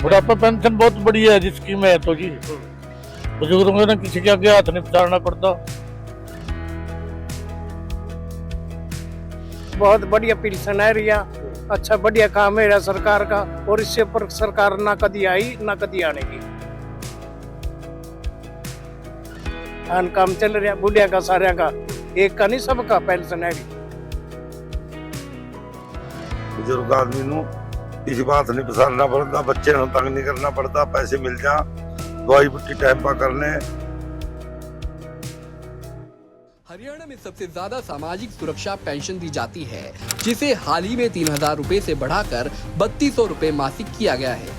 बुढ़ापा पेंशन बहुत बढ़िया है जी, स्कीम है तो जी बुजुर्गों को ना किसी के आगे हाथ नहीं पसारना पड़ता। बहुत बढ़िया पेंशन है रिया, अच्छा बढ़िया काम है रिया सरकार का, और इससे पर सरकार ना कभी आई ना कभी आने की। काम चल रहा बुढ़िया का सारे का, एक का नहीं सबका पेंशन है। बुजुर्ग आदमी नू किसी बात नहीं पसारना पड़ता, बच्चे ਨੂੰ तंग नहीं करना पड़ता, पैसे मिल जा, दवाई बुट्टी टाइम पर करने। हरियाणा में सबसे ज्यादा सामाजिक सुरक्षा पेंशन दी जाती है, जिसे हाल ही में 3000 रुपए से बढ़ाकर 3200 रुपए मासिक किया गया है।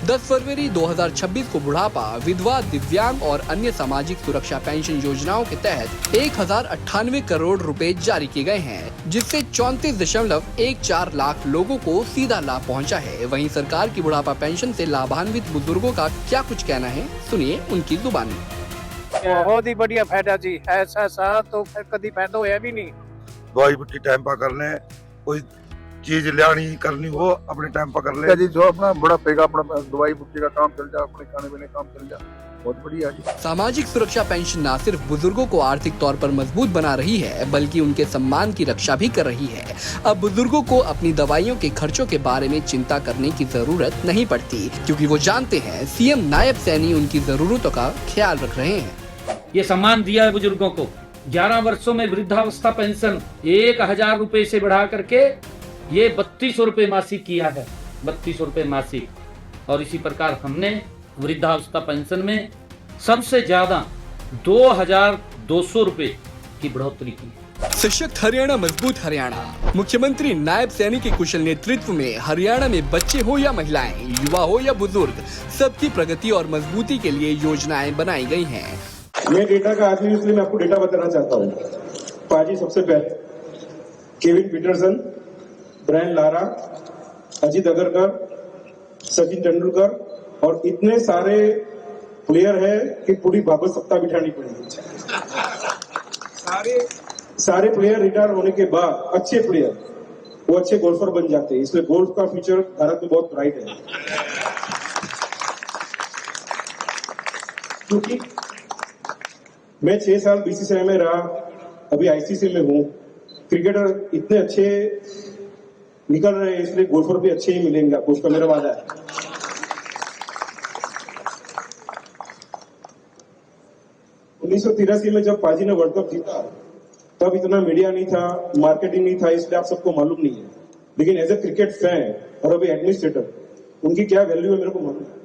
10 फरवरी 2026 को बुढ़ापा, विधवा, दिव्यांग और अन्य सामाजिक सुरक्षा पेंशन योजनाओं के तहत 1098 करोड़ रुपए जारी किए गए हैं, जिससे 34.14 लाख लोगों को सीधा लाभ पहुंचा है। वहीं सरकार की बुढ़ापा पेंशन से लाभान्वित बुजुर्गों का क्या कुछ कहना है, सुनिए उनकी जुबानी। बहुत ही बढ़िया फायदा जी, ऐसा तो फिर कभी फायदा होया भी नहीं। दवाई बुट्टी टाइम पर करने, कोई चीज लानी करनी हो अपने टाइम पर कर ले जी, जो अपना बुढ़ापे का अपना दवाई बुट्टी का काम चल जाए, अपने खाने पीने काम चल जाए, बहुत बढ़िया जी। सामाजिक सुरक्षा पेंशन न सिर्फ बुजुर्गों को आर्थिक तौर पर मजबूत बना रही है, बल्कि उनके सम्मान की रक्षा भी कर रही है। अब बुजुर्गों को अपनी दवाइयों के खर्चों के बारे में चिंता करने की जरूरत नहीं पड़ती, क्योंकि वो जानते हैं सीएम नायब सैनी उनकी जरूरतों का ख्याल रख रहे हैं। ये सम्मान दिया है बुजुर्गों को। 11 वर्षों में वृद्धावस्था पेंशन 1000 रुपए से बढ़ा करके ये 3200 रुपए मासिक किया है, 3200 रुपए मासिक। और इसी प्रकार हमने वृद्धावस्था पेंशन में सबसे ज्यादा 2200 रुपए की बढ़ोतरी की। सशक्त हरियाणा, मजबूत हरियाणा। मुख्यमंत्री नायब सैनी के कुशल नेतृत्व में हरियाणा में बच्चे हो या महिलाएं, युवा हो या बुजुर्ग, सबकी प्रगति और मजबूती के लिए योजनाएं बनाई गई हैं। मैं डेटा का आदमी, इसलिए मैं आपको डेटा बताना चाहता हूँ। पाजी सबसे पहले, Kevin Pietersen, Brian Lara, Ajit Agarkar, Sachin Tendulkar और इतने सारे प्लेयर है कि पूरी भागवत सप्ताह बिठानी पड़ेगी। सारे प्लेयर रिटायर होने के बाद अच्छे प्लेयर वो अच्छे गोल्फर बन जाते हैं, इसलिए गोल्फ का फ्यूचर भारत में बहुत ब्राइट है। क्योंकि मैं 6 साल बीसीसीआई में रहा, अभी आईसीसी में हूं। क्रिकेटर इतने अच्छे निकल रहे हैं, इसलिए गोल्फर भी अच्छे ही मिलेंगे आपको, उसका मेरा वादा है। उन्नीस में जब पाजी ने वर्ल्ड कप जीता, तब इतना मीडिया नहीं था, मार्केटिंग नहीं था, इसलिए आप सबको मालूम नहीं है। लेकिन एज ए क्रिकेट फैन और अभी एडमिनिस्ट्रेटर, उनकी क्या वैल्यू है मेरे को मालूम है।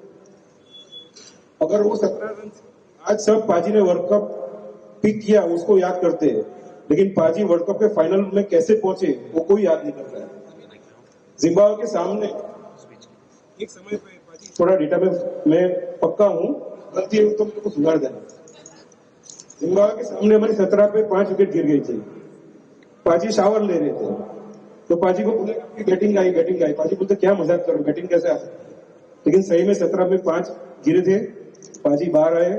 अगर वो 17 रन, आज सब पाजी ने वर्ल्ड कप पिक किया उसको याद करते हैं, लेकिन पाजी वर्ल्ड कप के फाइनल में कैसे पहुंचे वो कोई याद नहीं करता है। जिम्बाब्वे के सामने एक समय पे पाजी, थोड़ा डेटा में मैं पक्का हूं, गलती है तो मेरे को सुधार देना। जिम्बाब्वे के सामने हमारी 17 पे 5 विकेट गिर गई थी। पाजी शावर ले रहे थे, तो पाजी को बोले कि बैटिंग आई। पाजी बोलते क्या मजाक करो, बैटिंग कैसे आ सकती है। लेकिन सही में 17 में 5 गिरे थे। पाजी बाहर आए,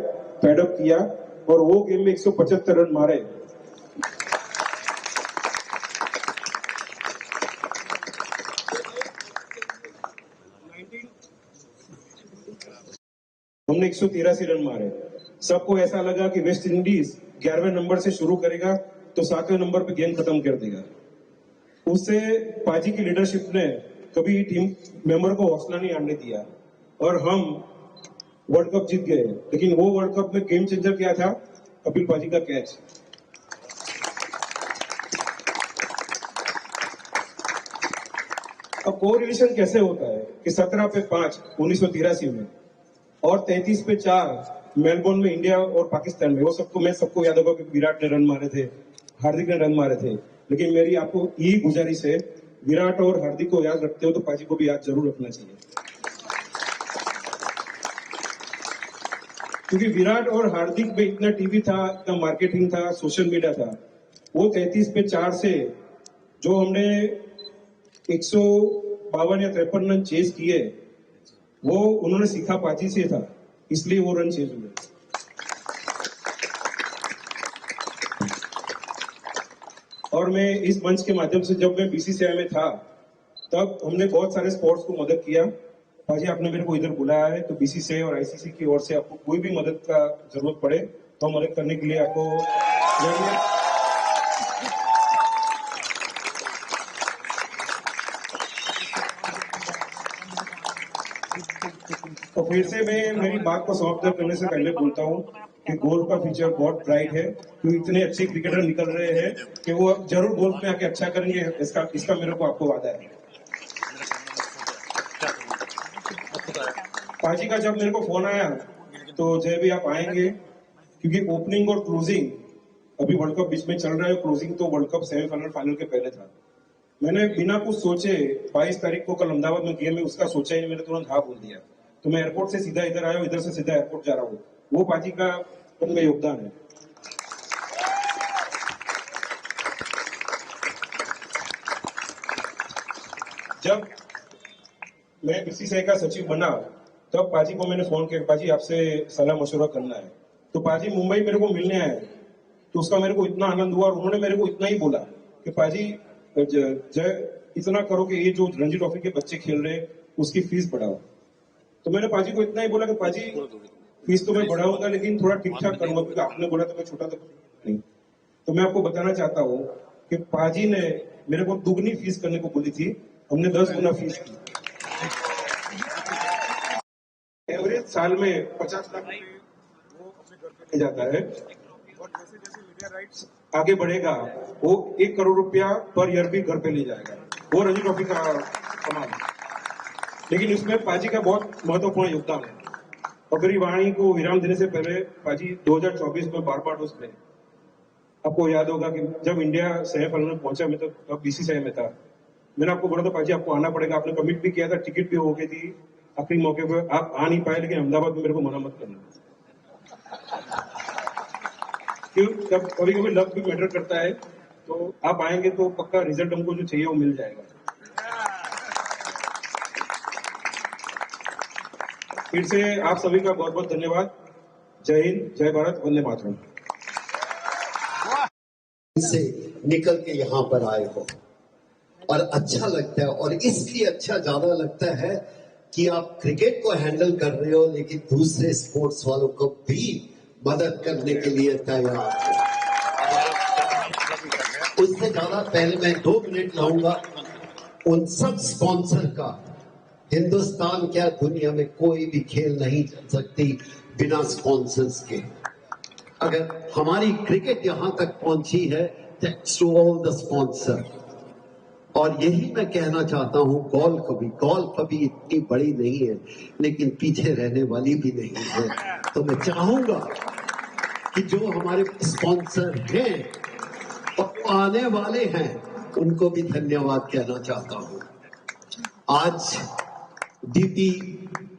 पैडअप किया और वो गेम में 175 रन मारे। हमने 183 रन मारे। सबको ऐसा लगा कि वेस्ट इंडीज 11वें नंबर से शुरू करेगा तो 7वें नंबर पे गेम खत्म कर देगा। उससे पाजी की लीडरशिप ने कभी टीम मेंबर को हौसला नहीं आने दिया और हम वर्ल्ड कप जीत गए। लेकिन वो वर्ल्ड कप में गेम चेंजर क्या था? कपिल पाजी का कैच। अब कोरिलेशन कैसे होता है कि 17 पे 5 1983 में और 33 पे 4 मेलबोर्न में इंडिया और पाकिस्तान में, वो सबको याद होगा कि विराट ने रन मारे थे, हार्दिक ने रन मारे थे। लेकिन मेरी आपको यही गुजारिश है, विराट और हार्दिक को याद रखते हो तो पाजी को भी याद जरूर रखना चाहिए। क्योंकि विराट और हार्दिक में इतना टीवी था, इतना मार्केटिंग था, सोशल मीडिया था। वो 33 पे 4 से जो हमने 152 या 53 रन चेज किए, वो उन्होंने सीखा पाजी से था, इसलिए वो रन चेज हुए। और मैं इस मंच के माध्यम से, जब मैं बीसीसीआई में था, तब हमने बहुत सारे स्पोर्ट्स को मदद किया। पाजी आपने मेरे को इधर बुलाया है, तो बीसीसीआई और आईसीसी की ओर से आपको कोई भी मदद का जरूरत पड़े तो मदद करने के लिए आपको तो फिर से मैं मेरी बात को समाप्त करने से पहले बोलता हूँ कि गोल्फ का फ्यूचर बहुत ब्राइट है, क्योंकि इतने अच्छे क्रिकेटर निकल रहे हैं कि वो जरूर गोल्फ में आके अच्छा करेंगे, इसका मेरे को आपको वादा है। पाजी का जब मेरे को फोन आया तो जय भी आप आएंगे, क्योंकि ओपनिंग और क्लोजिंग अभी वर्ल्ड कप बीच में चल रहा है, क्लोजिंग तो वर्ल्ड कप सेमीफाइनल फाइनल के पहले था। मैंने बिना कुछ सोचे 22 तारीख को कल अहमदाबाद में गेम में उसका सोचा ही नहीं, मैंने तुरंत हाँ बोल दिया। तो मैं एयरपोर्ट से सीधा इधर आया हूँ, इधर से सीधा एयरपोर्ट जा रहा हूँ। वो पाजी का उनमें योगदान है। जब मैं बीसीसीआई का सचिव बना तब पाजी को मैंने फोन किया, पाजी आपसे सलाह मशवरा करना है। तो पाजी मुंबई मेरे को मिलने आए, तो उसका मेरे को इतना आनंद हुआ और उन्होंने मेरे को इतना ही बोला कि पाजी जय इतना करो कि ये जो रणजी ट्रॉफी के बच्चे खेल रहे हैं उसकी फीस बढ़ाओ। तो मैंने पाजी को इतना ही बोला कि पाजी फीस तो मैं बढ़ाऊंगा लेकिन थोड़ा ठीक ठाक करूंगा, क्योंकि आपने बोला तो मैं छोटा तो नहीं। तो मैं आपको बताना चाहता हूँ कि पाजी ने मेरे को दुगनी फीस करने को बोली थी, हमने 10 गुना फीस की। एवरेज साल में 50 लाख वो अपने घर पे ले जाता है, और जैसे जैसे मीडिया राइट्स आगे बढ़ेगा वो 1 करोड़ रुपया पर ईयर भी घर पे ले जाएगा। वो रणजी ट्रॉफी का कमाल। लेकिन इसमें पाजी का बहुत महत्वपूर्ण योगदान है। और मेरी वाणी को विराम देने से पहले पाजी 2024 में बारबाडोस में, आपको याद होगा कि जब इंडिया सेमीफाइनल में पहुंचा, मैं तो बीसीसीआई में था, मैंने आपको बोला था पाजी आपको आना पड़ेगा, आपने कमिट भी किया था, टिकट भी हो गई थी, आखिरी मौके पर आप आ नहीं पाए, लेकिन अहमदाबाद में मेरे को मना मत करना। क्यों, जब कभी कभी लक भी मैटर करता है, तो आप आएंगे तो पक्का रिजल्ट हमको जो चाहिए वो मिल जाएगा। फिर से आप सभी का बहुत बहुत धन्यवाद। जय हिंद, जय भारत, वंदे मातरम। से निकल के यहाँ पर आए हो और अच्छा लगता है, और इसलिए अच्छा ज्यादा लगता है कि आप क्रिकेट को हैंडल कर रहे हो लेकिन दूसरे स्पोर्ट्स वालों को भी मदद करने के लिए तैयार हो। उससे ज्यादा पहले मैं 2 मिनट लाऊंगा उन सब स्पॉन्सर का। हिंदुस्तान क्या, दुनिया में कोई भी खेल नहीं चल सकती बिना स्पॉन्सर्स के। अगर हमारी क्रिकेट यहां तक पहुंची है, thanks to all the sponsor. और यही मैं कहना चाहता हूं गोल्फ अभी इतनी बड़ी नहीं है लेकिन पीछे रहने वाली भी नहीं है। तो मैं चाहूंगा कि जो हमारे स्पॉन्सर हैं और आने वाले हैं उनको भी धन्यवाद कहना चाहता हूं। आज डीपी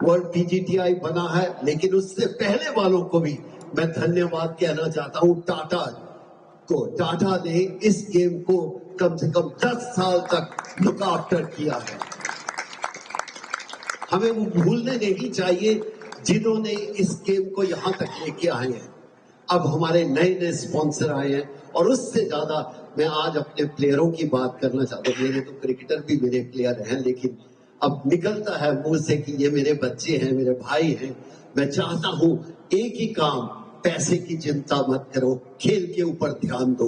वर्ल्ड पीजीटीआई बना है, लेकिन उससे पहले वालों को भी मैं धन्यवाद कहना चाहता हूं। टाटा ने इस गेम को कम से कम 10 साल तक लुक आफ्टर किया है। हमें वो भूलने नहीं चाहिए जिन्होंने इस गेम को यहां तक लेके आए हैं। अब हमारे नए स्पॉन्सर आए हैं, और उससे ज्यादा मैं आज अपने प्लेयरों की बात करना चाहता हूँ। मेरे तो क्रिकेटर भी मेरे प्लेयर हैं, लेकिन अब निकलता है मुंह से कि ये मेरे बच्चे हैं, मेरे भाई हैं। मैं चाहता हूं एक ही काम, पैसे की चिंता मत करो, खेल के ऊपर ध्यान दो।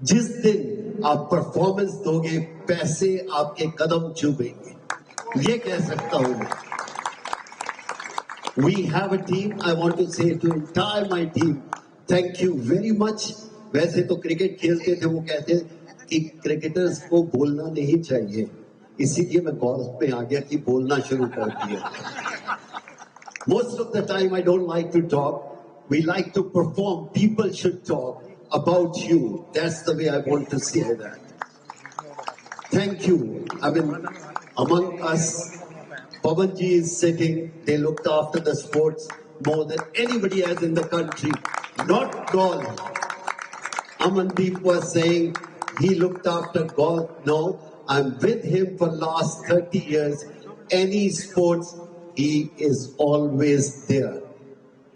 जिस दिन आप परफॉर्मेंस दोगे, पैसे आपके कदम चूमेंगे, ये कह सकता हूं मैं। We have a team. I want to say to entire my team, thank you very much. वैसे तो क्रिकेट खेलते थे, वो कहते कि क्रिकेटर्स को बोलना नहीं चाहिए, इसीलिए मैं गोल्फ में आ गया कि बोलना शुरू कर दिया। Most of the time I don't like to talk. We like to perform. People should talk about you. That's the way I want to say that. Thank you. I mean, among us, Pavanji is sitting. They looked after the sports more than anybody else in the country. Not golf. Amandeep was saying he looked after golf. No, I'm with him for last 30 years. Any sports, he is always there.